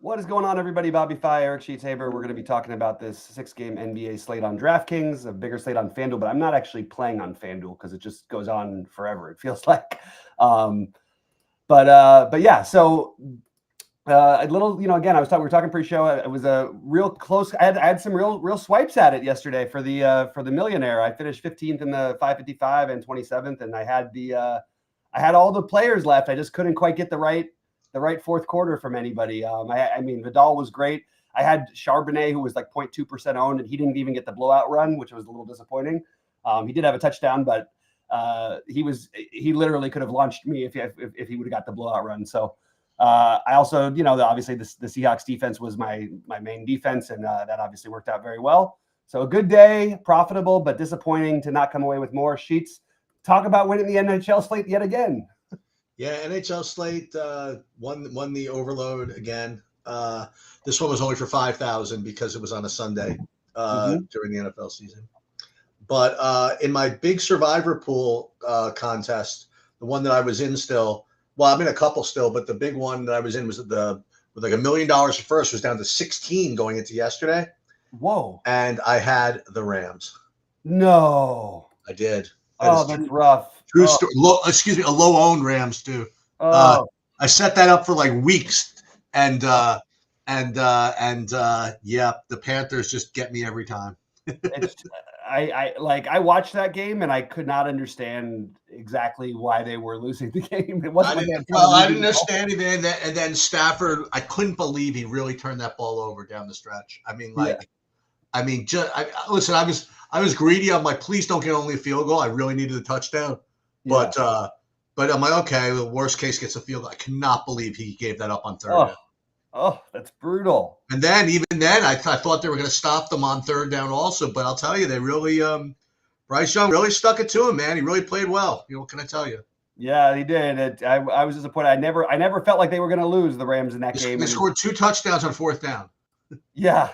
What is going on, everybody? BobbyFi, Eric Sheets, Haber. We're going to be talking about this 6-game NBA slate on DraftKings, a bigger slate on FanDuel, but I'm not actually playing on FanDuel because it just goes on forever, it feels like. But yeah, so a little, again, we were talking pre-show. It was a real close. I had some real swipes at it yesterday for the millionaire. I finished 15th in the 555 and 27th, and I had all the players left. I just couldn't quite get the right fourth quarter from anybody. I mean, Vidal was great. I had Charbonnet, who was like 0.2% owned, and he didn't even get the blowout run, which was a little disappointing. He did have a touchdown, but he literally could have launched me if he would have got the blowout run. So I also, obviously the Seahawks defense was my main defense, and that obviously worked out very well. So a good day, profitable, but disappointing to not come away with more. Sheets, talk about winning the NHL slate yet again. Yeah, NHL slate won the overload again. This one was only for 5,000 because it was on a Sunday during the NFL season. But in my big survivor pool contest, the one that I was in still, well, I'm in a couple still, but the big one that I was in was with like $1 million at first, was down to 16 going into yesterday. Whoa! And I had the Rams. No, I did. That's rough. True story. A low-owned Rams too. I set that up for like weeks, and yeah, the Panthers just get me every time. I watched that game and I could not understand exactly why they were losing the game. It wasn't. I didn't understand it, and then Stafford. I couldn't believe he really turned that ball over down the stretch. I mean, listen. I was greedy. I'm like, please don't get only a field goal. I really needed a touchdown. But I'm like, okay, the worst case gets a field goal. I cannot believe he gave that up on third down. Oh, that's brutal. And then even then, I thought they were going to stop them on third down also. But I'll tell you, they really Bryce Young really stuck it to him, man. He really played well. What can I tell you? Yeah, he did. I was disappointed. I never felt like they were going to lose the Rams in that game. They scored 2 touchdowns on fourth down. Yeah,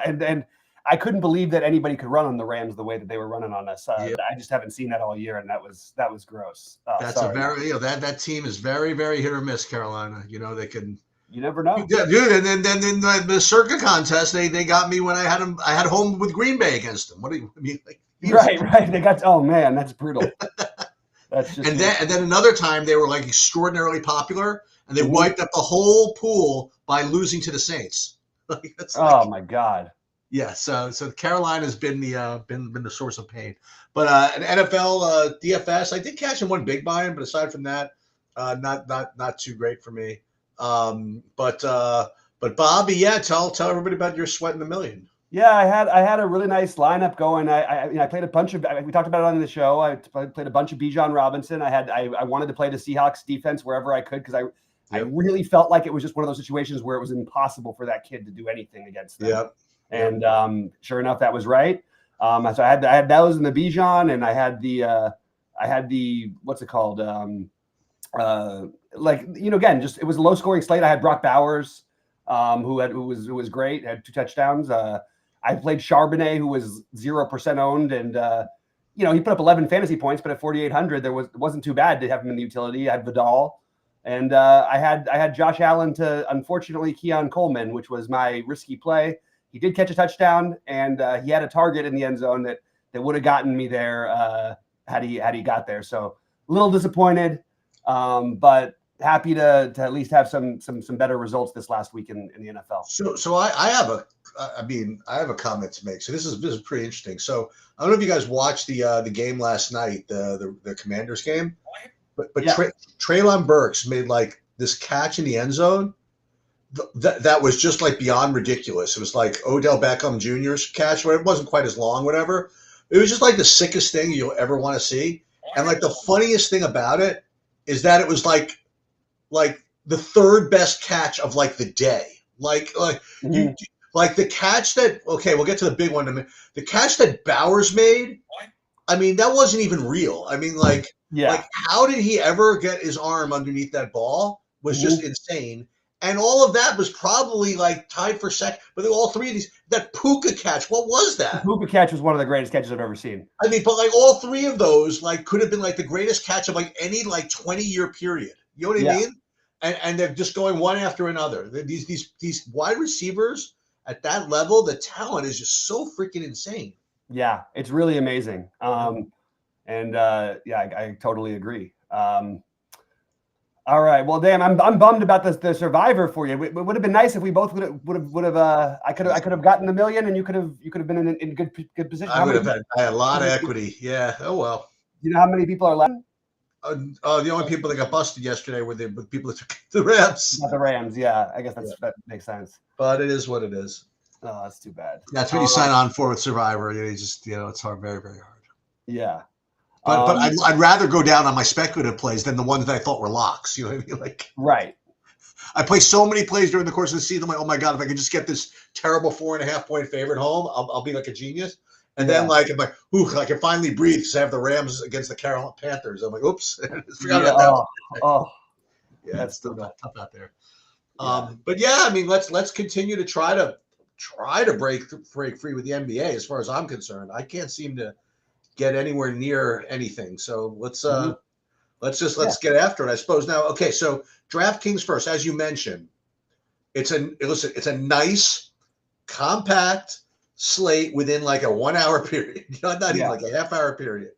and I couldn't believe that anybody could run on the Rams the way that they were running on us. I just haven't seen that all year, and that was gross. That's sorry. That team is very, very hit or miss. Carolina, they can. You never know, dude. And then in the Circa contest, they got me when I had home with Green Bay against them. What do you mean? Right. They got. Oh man, that's brutal. That's just. And then another time they were like extraordinarily popular, and they wiped up the whole pool by losing to the Saints. My God. Yeah, so Carolina has been the source of pain, but an NFL DFS, I did catch him one big buy-in, but aside from that, not too great for me. But Bobby, tell everybody about your sweat in the million. Yeah, I had a really nice lineup going. I played a bunch of. We talked about it on the show. I played a bunch of Bijan Robinson. I wanted to play the Seahawks defense wherever I could because I really felt like it was just one of those situations where it was impossible for that kid to do anything against them. Yep. And sure enough, that was right. So I had those in the Bijan, and I had the what's it called? Again, just it was a low scoring slate. I had Brock Bowers, who was great, had 2 touchdowns. I played Charbonnet, who was 0% owned, and he put up 11 fantasy points, but at 4,800, it wasn't too bad to have him in the utility. I had Vidal, and I had Josh Allen to unfortunately Keon Coleman, which was my risky play. He did catch a touchdown, and he had a target in the end zone that would have gotten me there had he got there. So a little disappointed, but happy to at least have some better results this last week in the NFL. So I have a comment to make. So this is pretty interesting. So I don't know if you guys watched the game last night, the Commanders game, but yeah. Treylon Burks made like this catch in the end zone. That was just like beyond ridiculous. It was like Odell Beckham Jr.'s catch, where it wasn't quite as long, whatever. It was just like the sickest thing you'll ever want to see. And like the funniest thing about it is that it was like the third best catch of like the day. Like the catch that, okay, we'll get to the big one in a minute. The catch that Bowers made, I mean, that wasn't even real. I mean, like how did he ever get his arm underneath that ball was just insane. And all of that was probably like tied for second. But all three of these, that Puka catch, what was that? The Puka catch was one of the greatest catches I've ever seen. I mean, but like all three of those like could have been like the greatest catch of like any like 20-year period. You know what I mean? and they're just going one after another. These wide receivers at that level, the talent is just so freaking insane. Yeah, it's really amazing. I totally agree. All right. Well, damn, I'm bummed about the Survivor for you. It would have been nice if we both would have. I could have gotten the million, and you could have been in good position. I had a lot of equity. Yeah. Oh well. You know how many people are left? The only people that got busted yesterday were the people that took the Rams. Not the Rams. Yeah, I guess that makes sense. But it is what it is. Oh, that's too bad. That's what you sign on for with Survivor. You just it's hard, very very hard. Yeah. But I'd rather go down on my speculative plays than the ones that I thought were locks. You know what I mean? Like, right. I play so many plays during the course of the season. I'm like, oh my god, if I could just get this terrible 4.5 point favorite home, I'll be like a genius. And then like, I'm like, I can finally breathe because I have the Rams against the Carolina Panthers. I'm like, oops, forgot about that. Yeah, that's still tough out there. But yeah, I mean, let's continue to try to break free with the NBA. As far as I'm concerned, I can't seem to get anywhere near anything. So let's get after it, I suppose. Now, okay, so DraftKings first, as you mentioned, it's a nice, compact slate within like a 1 hour period, not even like a half hour period.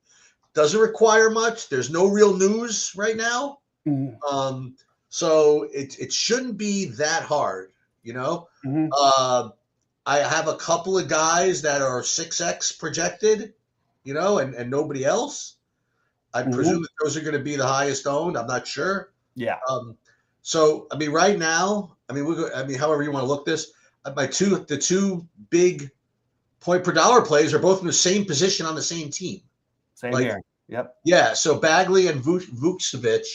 Doesn't require much. There's no real news right now. Mm-hmm. So it shouldn't be that hard, Mm-hmm. I have a couple of guys that are 6x projected, and nobody else. I presume that those are going to be the highest owned. I'm not sure. Yeah. So I mean, right now, however you want to look this, the two big point per dollar plays are both in the same position on the same team. Same here. Yep. Yeah. So Bagley and Vucevic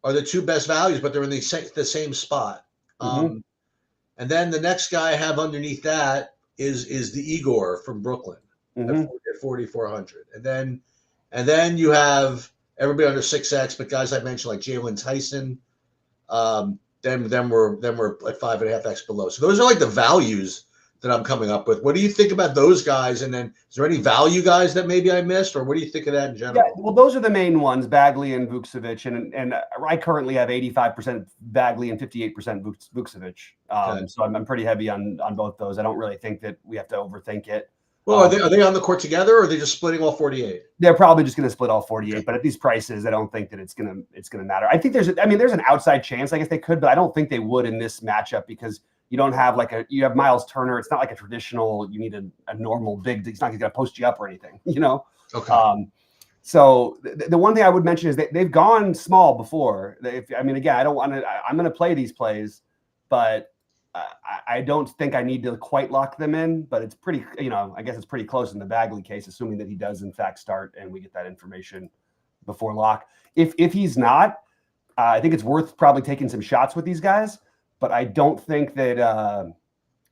are the two best values, but they're in the same spot. Mm-hmm. And then the next guy I have underneath that is the Igor from Brooklyn at 4,400. And then you have everybody under 6x, but guys I mentioned like Jalen Tyson, them were like 5.5x below. So those are like the values that I'm coming up with. What do you think about those guys? And then is there any value guys that maybe I missed, or what do you think of that in general? Yeah, well, those are the main ones, Bagley and Vucevic, and I currently have 85% Bagley and 58% Vucevic. So I'm pretty heavy on both those. I don't really think that we have to overthink it. Well, are they on the court together, or are they just splitting all 48? They're probably just going to split all 48, but at these prices, I don't think that it's going to matter. I think there's an outside chance. I guess they could, but I don't think they would in this matchup because you don't have you have Miles Turner. It's not like a traditional. You need a normal big. It's not going to post you up or anything. Okay. So the one thing I would mention is that they've gone small before. Again, I don't want to. I'm going to play these plays, but I don't think I need to quite lock them in, but it's pretty, I guess it's pretty close in the Bagley case, assuming that he does in fact start and we get that information before lock. If he's not, I think it's worth probably taking some shots with these guys, but I don't think that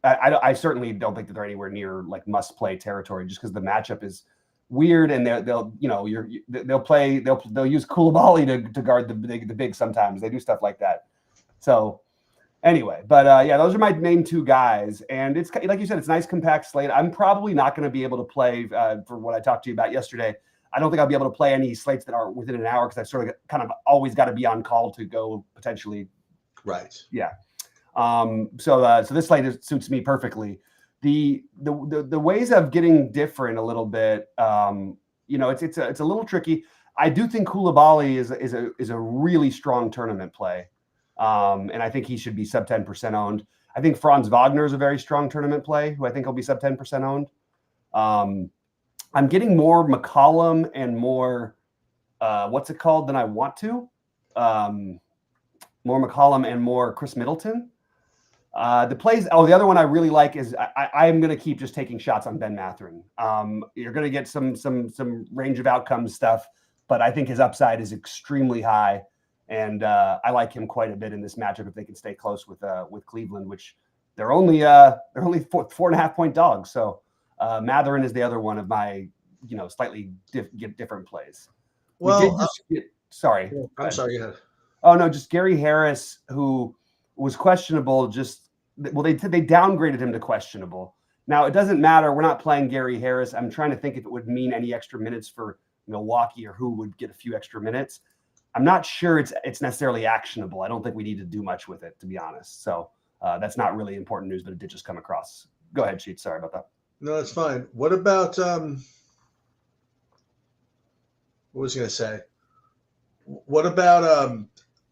I certainly don't think that they're anywhere near like must play territory just because the matchup is weird and they'll use Koulibaly to guard the big sometimes. They do stuff like that. So anyway, but those are my main two guys. And it's like you said, it's a nice compact slate. I'm probably not going to be able to play for what I talked to you about yesterday. I don't think I'll be able to play any slates that are within an hour because I've sort of kind of always got to be on call to go potentially. Right. Yeah. So this slate suits me perfectly. The ways of getting different a little bit, it's a little tricky. I do think Koulibaly is a really strong tournament play. And I think he should be sub 10% owned. I think Franz Wagner is a very strong tournament play, who I think will be sub 10% owned. I'm getting more McCollum and more, than I want to. More McCollum and more Chris Middleton. The other one I really like is I'm going to keep just taking shots on Ben Mathurin. You're going to get some range of outcomes stuff, but I think his upside is extremely high. And I like him quite a bit in this matchup if they can stay close with Cleveland, which they're only 4.5 point dogs. So Mathurin is the other one of my slightly different plays. Well, sorry. I'm sorry. Yeah. Oh no, just Gary Harris, who was questionable. They downgraded him to questionable. Now it doesn't matter. We're not playing Gary Harris. I'm trying to think if it would mean any extra minutes for Milwaukee or who would get a few extra minutes. I'm not sure it's necessarily actionable. I don't think we need to do much with it, to be honest. So that's not really important news, but it did just come across. Go ahead, Sheets. Sorry about that. No, that's fine. What about what was I going to say? What about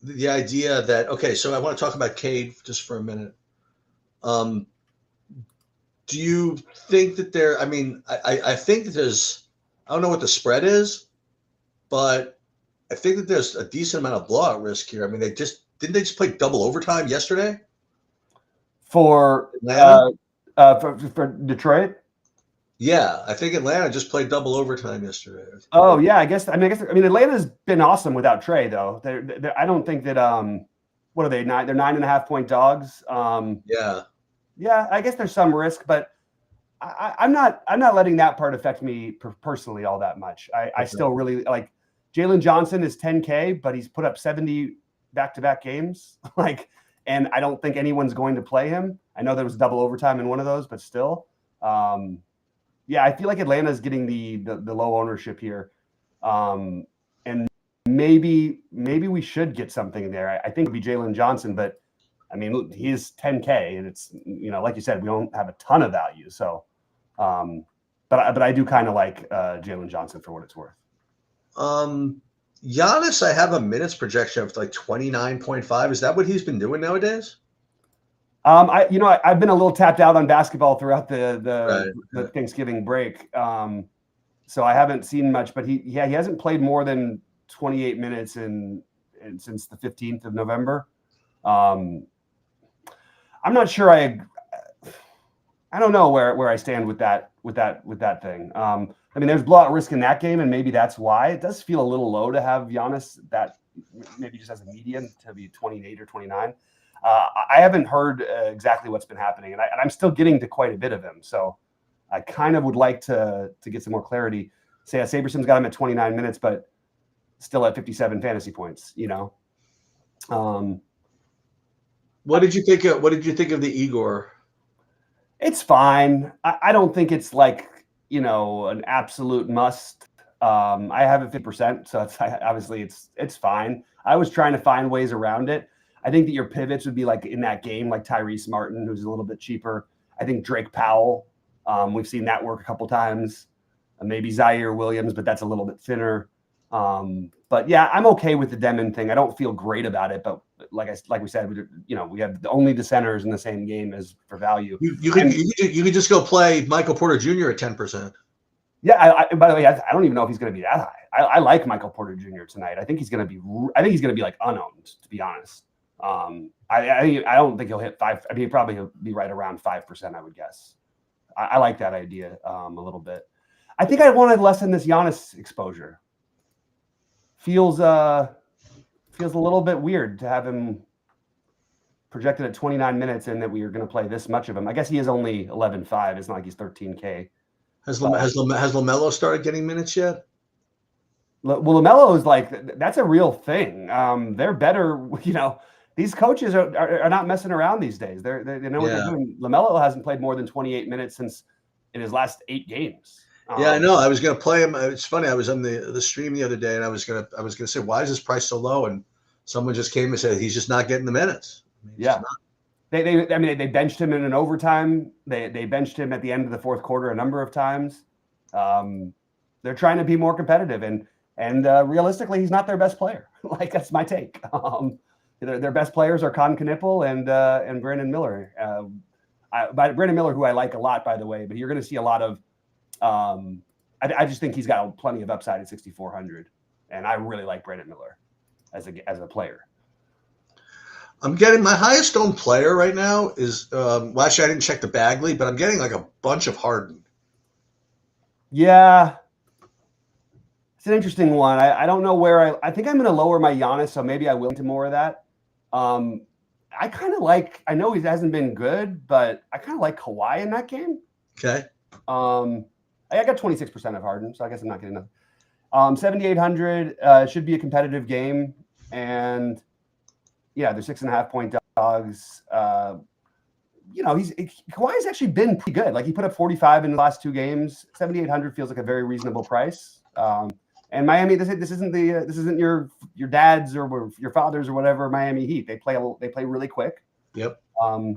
the idea that so I want to talk about Cade just for a minute. Do you think that there? I mean, I think that there's. I don't know what the spread is, but I think that there's a decent amount of blowout risk here. I mean, didn't they just play double overtime yesterday for Detroit? Yeah, I think Atlanta just played double overtime yesterday. Oh yeah, I mean Atlanta's been awesome without Trey though. I don't think that what are they? They're 9.5 point dogs. Yeah, I guess there's some risk, but I'm not letting that part affect me personally all that much. I still really like Jalen Johnson is 10K, but he's put up 70 back-to-back games. And I don't think anyone's going to play him. I know there was double overtime in one of those, but still. Yeah, I feel like Atlanta's getting the low ownership here. And maybe we should get something there. I think it would be Jalen Johnson, but I mean, he's 10K and it's, like you said, we don't have a ton of value. So, but I do kind of like Jalen Johnson for what it's worth. Giannis, I have a minutes projection of like 29.5. Is that what he's been doing nowadays? I've been a little tapped out on basketball throughout the Thanksgiving break. So I haven't seen much, but he hasn't played more than 28 minutes since the 15th of November. I'm not sure I don't know where I stand with that thing. I mean, there's blowout risk in that game, and maybe that's why it does feel a little low to have Giannis that maybe just as a median to be 28 or 29. I haven't heard exactly what's been happening, and I'm still getting to quite a bit of him. So I kind of would like to get some more clarity. Say Saberson's got him at 29 minutes, but still at 57 fantasy points. What did you think of the Igor? It's fine. I don't think it's like an absolute must. I have it 50%, so obviously it's fine. I was trying to find ways around it. I think that your pivots would be like in that game, like Tyrese Martin, who's a little bit cheaper. I think Drake Powell. We've seen that work a couple times. Maybe Zaire Williams, but that's a little bit thinner. But yeah, I'm okay with the Demon thing. I don't feel great about it, but like we said, we have only the centers in the same game as for value. You could just go play Michael Porter Jr. at 10%. Yeah. By the way, I don't even know if he's going to be that high. I like Michael Porter Jr. tonight. I think he's going to be like unowned, to be honest. I don't think he'll hit 5. I mean, he'll be right around 5%, I would guess. I like that idea a little bit. I think I want to lessen this Giannis exposure. Feels a little bit weird to have him projected at 29 minutes and that we are going to play this much of him. I guess he is only 11.5. It's not like he's 13K. Has LaMelo started getting minutes yet? Well, LaMelo is like, that's a real thing. They're better, these coaches are not messing around these days. They know what they're doing. LaMelo hasn't played more than 28 minutes in his last 8 games. Yeah, I know. I was going to play him. It's funny. I was on the stream the other day, and I was going to say, why is this price so low? And someone just came and said he's just not getting the minutes. They benched him in an overtime. They benched him at the end of the fourth quarter a number of times. They're trying to be more competitive, and realistically, he's not their best player. That's my take. Their best players are Con Knippel and Brandon Miller. Brandon Miller, who I like a lot, by the way, but you're going to see a lot of. I just think he's got plenty of upside at 6,400, and I really like Brandon Miller as a player. I'm getting my highest owned player right now is actually I didn't check the Bagley, but I'm getting like a bunch of Harden. Yeah, it's an interesting one. I don't know where I think I'm going to lower my Giannis, so maybe I will into more of that. I kind of like. I know he hasn't been good, but I kind of like Kawhi in that game. Okay. I got 26% of Harden, so I guess I'm not getting enough. 7,800 should be a competitive game, and yeah, they're 6.5 point dogs. Kawhi's actually been pretty good. Like he put up 45 in the last 2 games. 7,800 feels like a very reasonable price. And Miami, this isn't your dad's or your father's or whatever Miami Heat. They play really quick. Yep.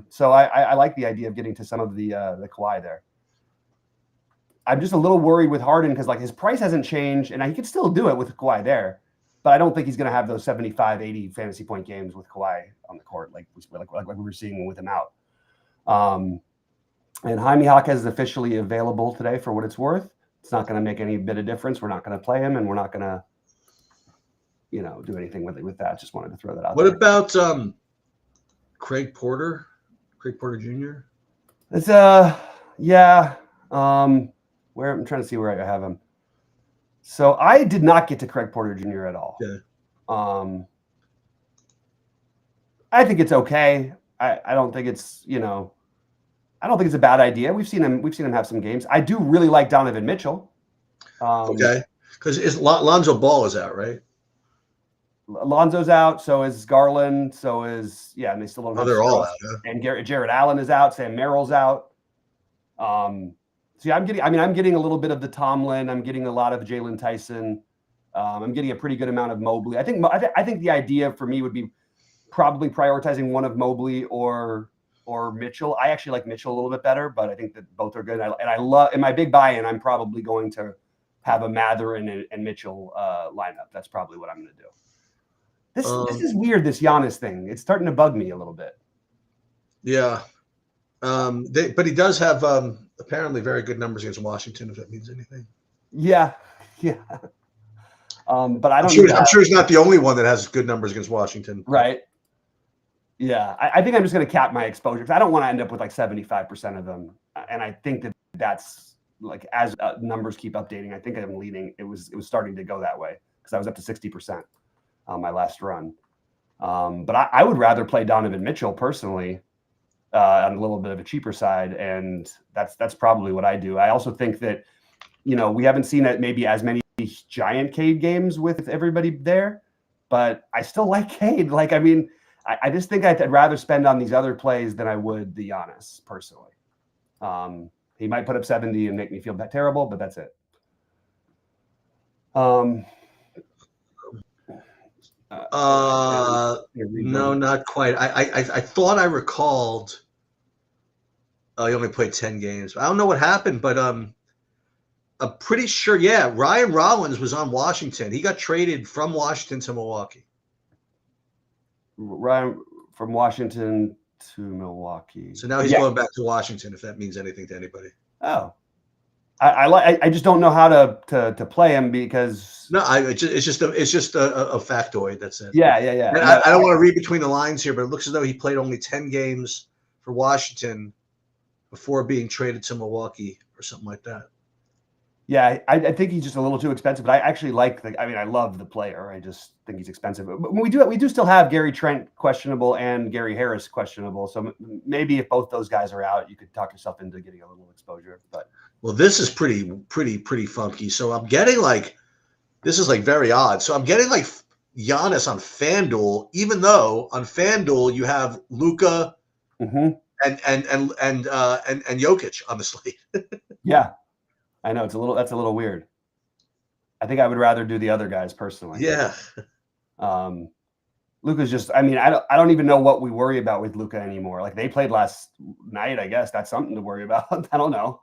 So I like the idea of getting to some of the Kawhi there. I'm just a little worried with Harden because like his price hasn't changed, and he could still do it with Kawhi there, but I don't think he's going to have those 75, 80 fantasy point games with Kawhi on the court like we were seeing with him out. And Jaime Jaquez is officially available today for what it's worth. It's not going to make any bit of difference. We're not going to play him, and we're not going to, do anything with that. Just wanted to throw that out. What about Craig Porter Jr.? It's yeah. Where I'm trying to see where I have him. So I did not get to Craig Porter Jr. at all. Okay. I think it's okay. I don't think it's I don't think it's a bad idea. We've seen him have some games. I do really like Donovan Mitchell. Okay, because Lonzo Ball is out, right? Lonzo's out. So is Garland. So is and they still don't. Oh, they're all out. Huh? And Jared Allen is out. Sam Merrill's out. So I'm getting a little bit of the Tomlin. I'm getting a lot of Jalen Tyson. I'm getting a pretty good amount of Mobley. I think the idea for me would be probably prioritizing one of Mobley or Mitchell. I actually like Mitchell a little bit better, but I think that both are good. I love in my big buy-in. I'm probably going to have a Mather and Mitchell lineup. That's probably what I'm going to do. This is weird. This Giannis thing. It's starting to bug me a little bit. Yeah. But he does have apparently very good numbers against Washington, if that means anything. Yeah. But I don't. I'm sure he's not the only one that has good numbers against Washington. Right. Yeah, I think I'm just going to cap my exposure because I don't want to end up with like 75% of them, and I think that's like as numbers keep updating. I think I'm leaning. It was starting to go that way because I was up to 60% on my last run. But I would rather play Donovan Mitchell personally on a little bit of a cheaper side, and that's probably what I do. I also think that we haven't seen it maybe as many giant Cade games with everybody there, but I still like Cade. Like I just think I'd rather spend on these other plays than I would the Giannis personally. He might put up 70 and make me feel terrible, but that's it. No, not quite. I thought I recalled. He only played 10 games. I don't know what happened, but I'm pretty sure. Yeah, Ryan Rollins was on Washington. He got traded from Washington to Milwaukee. Ryan from Washington to Milwaukee. So now he's going back to Washington, if that means anything to anybody. Oh, I just don't know how to play him because it's just a factoid. That's it. Yeah. And I don't want to read between the lines here, but it looks as though he played only 10 games for Washington before being traded to Milwaukee or something like that. Yeah, I think he's just a little too expensive, but I actually I love the player. I just think he's expensive. But we do still have Gary Trent questionable and Gary Harris questionable. So maybe if both those guys are out, you could talk yourself into getting a little exposure. But this is pretty funky. So I'm getting this is very odd. So I'm getting Giannis on FanDuel, even though on FanDuel you have Luka and Jokic on the slate. Yeah. I know that's a little weird. I think I would rather do the other guys personally. Yeah. Luka's just. I don't even know what we worry about with Luka anymore. Like they played last night. I guess that's something to worry about. I don't know.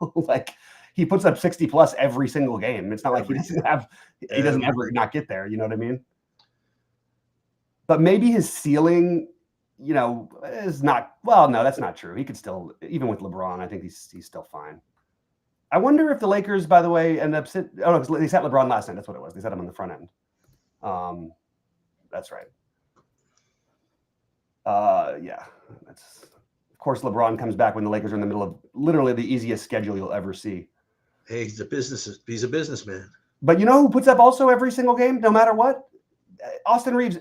He puts up 60 plus every single game. It's not like he doesn't ever not get there. You know what I mean? But maybe his ceiling, is not. Well, no, that's not true. He could still, even with LeBron, I think he's still fine. I wonder if the Lakers, by the way, end up they sat LeBron last night. That's what it was. They sat him on the front end. That's right. Yeah. Of course, LeBron comes back when the Lakers are in the middle of literally the easiest schedule you'll ever see. Hey, he's a businessman. But you know who puts up also every single game, no matter what? Austin Reeves.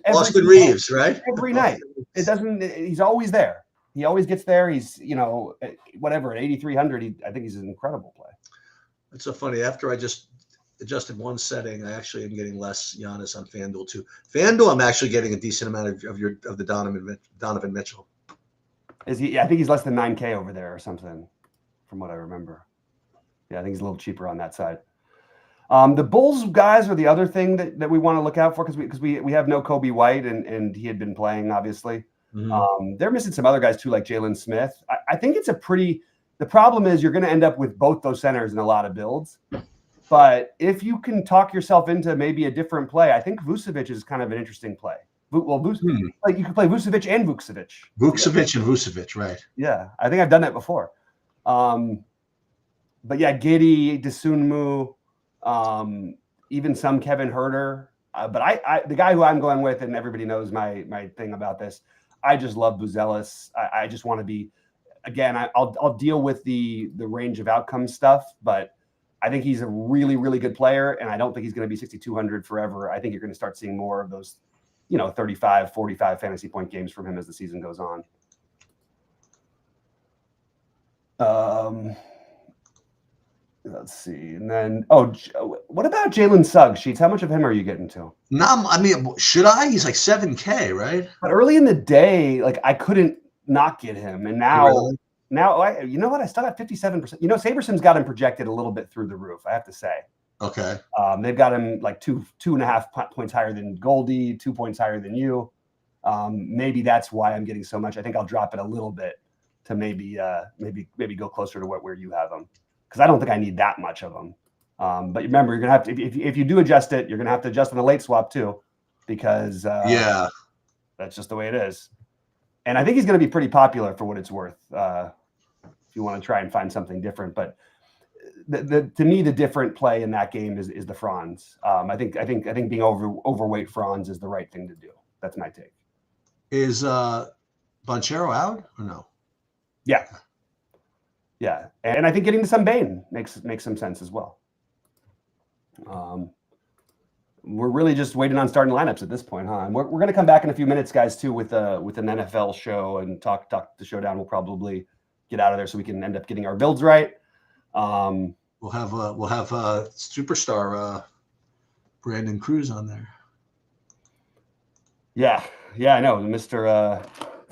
Right? Every night. It doesn't. He's always there. He always gets there. He's, whatever, at 8,300, I think he's an incredible play. That's so funny. After I just adjusted one setting, I actually am getting less Giannis on FanDuel too. FanDuel, I'm actually getting a decent amount of the Donovan Mitchell. Is he? I think he's less than 9K over there or something, from what I remember. Yeah, I think he's a little cheaper on that side. The Bulls guys are the other thing that we want to look out for because we have no Kobe White and he had been playing obviously. They're missing some other guys too, like Jalen Smith. I think it's the problem is you're going to end up with both those centers in a lot of builds. But if you can talk yourself into maybe a different play, I think Vucevic is kind of an interesting play. Well, like you can play Vucevic and Vukcevic. Vukcevic and Vucevic, right? Yeah, I think I've done that before. But yeah, Giddey, Dosunmu, even some Kevin Huerter. But I the guy who I'm going with, and everybody knows my thing about this, I just love Buzelis. I just want to be, again, I'll deal with the range of outcome stuff, but I think he's a really, really good player, and I don't think he's going to be 6,200 forever. I think you're going to start seeing more of those, 35, 45 fantasy point games from him as the season goes on. Let's see. And then, what about Jalen Suggs, Sheets? How much of him are you getting to? Should I? He's like 7K, right? But early in the day, like I couldn't not get him. And now, Really? you know what? I still got 57%. Saberson's got him projected a little bit through the roof, I have to say. Okay. They've got him like 2.5 points higher than Goldie, 2 points higher than you. Maybe that's why I'm getting so much. I think I'll drop it a little bit to maybe go closer to where you have them, because I don't think I need that much of them. But remember, you're gonna have to if you do adjust it, you're gonna have to adjust on the late swap too, because that's just the way it is. And I think he's going to be pretty popular for what it's worth. If you want to try and find something different, but to me, the different play in that game is the Franz. I think being overweight Franz is the right thing to do. That's my take. Is Banchero out or no? Yeah, and I think getting to some Bane makes some sense as well. We're really just waiting on starting lineups at this point, huh? And we're going to come back in a few minutes, guys, too, with an NFL show and talk the showdown. We'll probably get out of there so we can end up getting our builds right. We'll have superstar Brandon Cruz on there. Yeah, I know, Mr.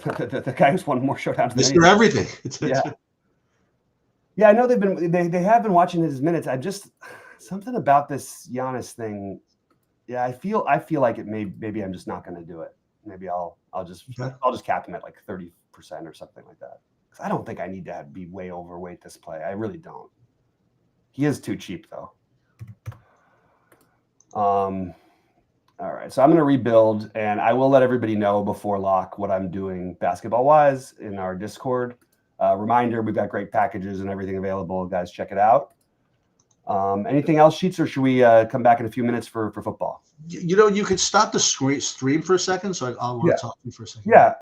the guy who's won more showdowns than Mr. Everything. Yeah, I know they have been watching his minutes. I just something about this Giannis thing. Yeah, I feel like it maybe I'm just not going to do it. Maybe I'll just cap him at like 30% or something like that. Because I don't think I need to be way overweight this play. I really don't. He is too cheap though. All right, so I'm going to rebuild, and I will let everybody know before lock what I'm doing basketball-wise in our Discord. Reminder, we've got great packages and everything available. Guys, check it out. Anything else, Sheets, or should we come back in a few minutes for football? You could stop the stream for a second, so I'll talk to you for a second. Yeah.